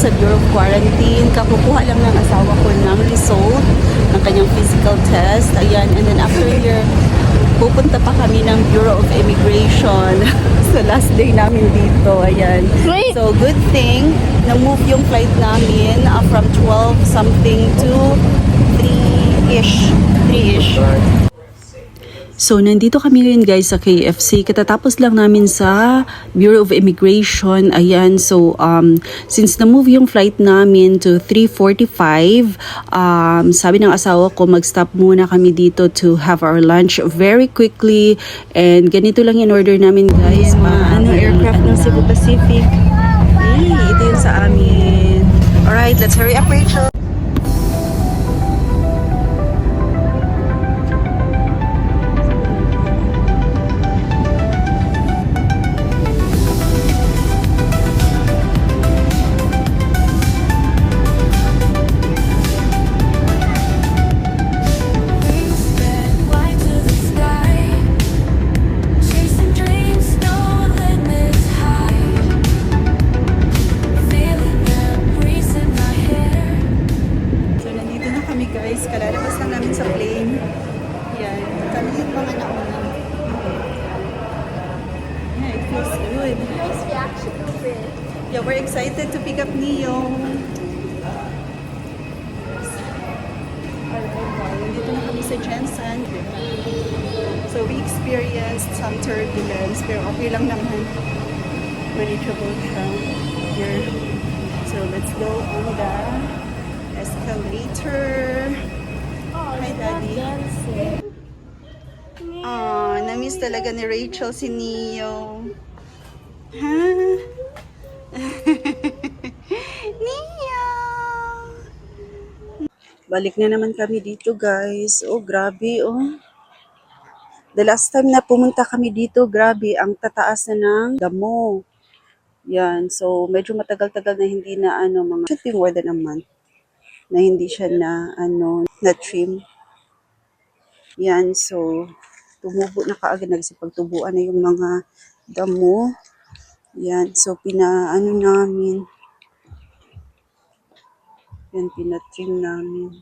sa Bureau of Quarantine. Kakukuha lang ng asawa ko ng result ng kanyang physical test. Ayan, and then after here, pupunta pa kami ng Bureau of Immigration sa last day namin dito. Ayan. So, good thing, na-move yung flight namin from 12 something to 3-ish. 3-ish. So, nandito kami ngayon guys sa KFC. Katatapos lang namin sa Bureau of Immigration. Ayan, so, since na-move yung flight namin to 3:45, sabi ng asawa ko, mag-stop muna kami dito to have our lunch very quickly. And ganito lang in order namin guys. Aircraft ng Cebu Pacific. Ito yung sa amin. Alright, let's hurry up, Rachel. Kalalabas lang namin sa plane. Yan. Kami yung mga nauna. Yeah, it feels good. Nice reaction over it. Yeah, we're excited to pick up Neo. Dito na kami sa Jensen. So we experienced some turbulence, pero okay lang naman. Manageable siya here. So let's go on the escalator. Hi, Daddy. Na-miss talaga ni Rachel si Neo. Ha? Neo! Balik na naman kami dito, guys. Oh, grabe, oh. The last time na pumunta kami dito, grabe, ang tataas na ng damo. Yan, so medyo matagal-tagal na hindi na mga should be more than a month na hindi siya na na trim. Yan, so tumubo na kaagad, nagsipagtubuan na yung mga damo. Yan, so namin. Yan, pinatrim namin.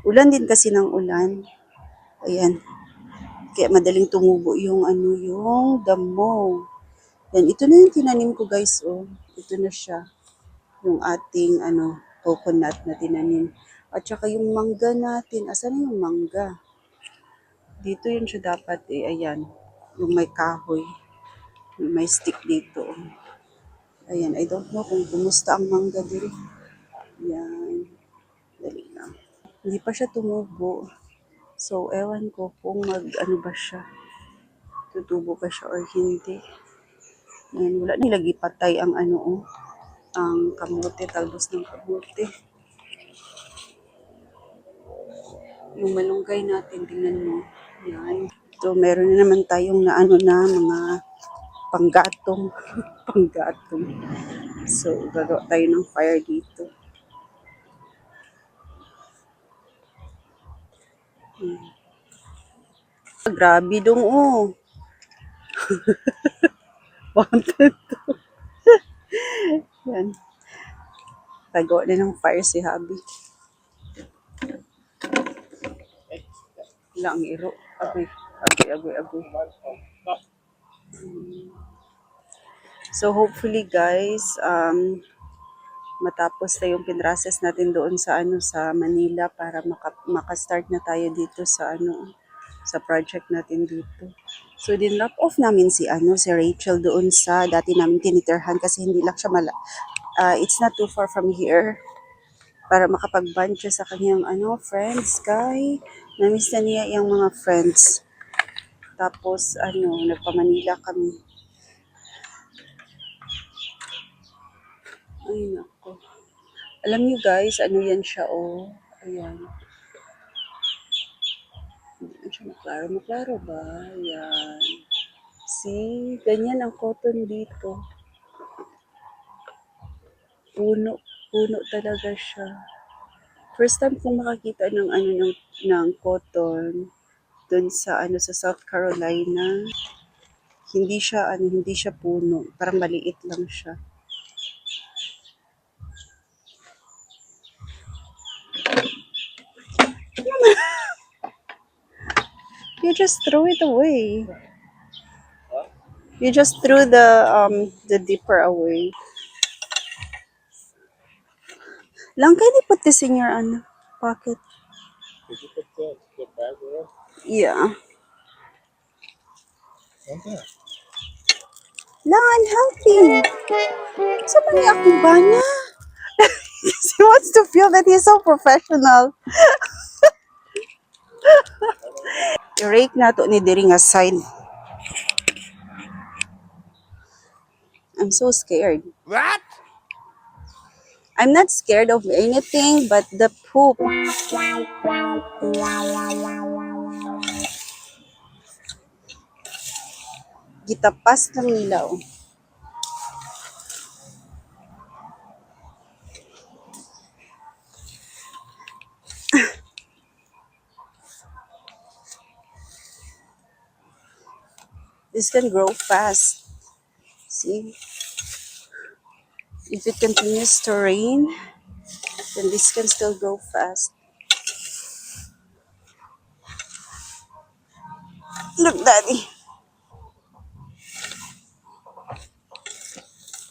Ulan din kasi ng ulan. Ayan. Kaya madaling tumubo yung yung damo. Yan, ito na yung tinanim ko, guys, oh. Ito na siya. Yung ating coconut na tinanim. At saka yung mangga natin. Asan na yung mangga? Dito yun siya dapat eh. Ayan. Yung may kahoy. Yung may stick dito. Ayan. I don't know kung kumusta ang mangga dito. Ayan. Dali lang. Hindi pa siya tumubo. So, ewan ko kung ba siya. Tutubo pa siya or hindi. Ayan. Wala nilagi patay ang ang kamote, talbos ng kamote. Yung malunggay natin, tingnan mo. Yan. So, meron na naman tayong na mga panggatong. Panggatong. So, gagawa tayo ng fire dito. Grabe dong, oh. Wanted to. Yan. Tagawa na ng fire si Habi. Lang iro. Agoy. So hopefully guys, matapos na yung pinrases natin doon sa sa Manila para maka-start na tayo dito sa sa project natin dito. So din-lock off namin si si Rachel doon sa dati namin tinitirhan kasi hindi lang siya it's not too far from here. Para makapag-bond siya sa kanyang friends, kay na-miss na niya yung mga friends. Tapos nagpa-Manila kami. Ay nako. Alam niyo guys, yan siya, oh. Ayan. Hindi siya maklaro ba? Ayan. See, ganyan ang cotton dito. Puno talaga siya. First time kong makakita ng ng cotton doon sa sa South Carolina. Hindi siya puno, parang maliit lang siya. You just throw it away. You just threw the dipper away. Lang, can you put this in your pocket? Did you put the bag away? Yeah. Okay. Lang, I'm helping. Sa man niya akong bana? He wants to feel that he's so professional. I-rake na to ni diri nga side. I'm so scared. What? I'm not scared of anything but the poop. Gitapas ng nilaw. This can grow fast. See? If it continues to rain, then this can still grow fast. Look, Daddy.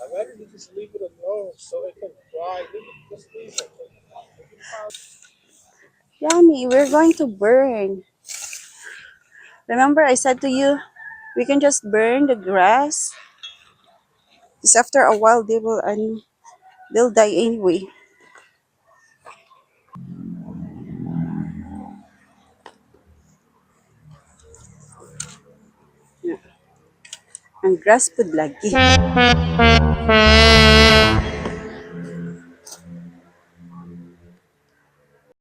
I'd rather you just leave it alone so it can dry. Just leave it. Yanni, we're going to burn. Remember I said to you, we can just burn the grass? Because after a while, they'll die anyway. Ang grass pud lagi.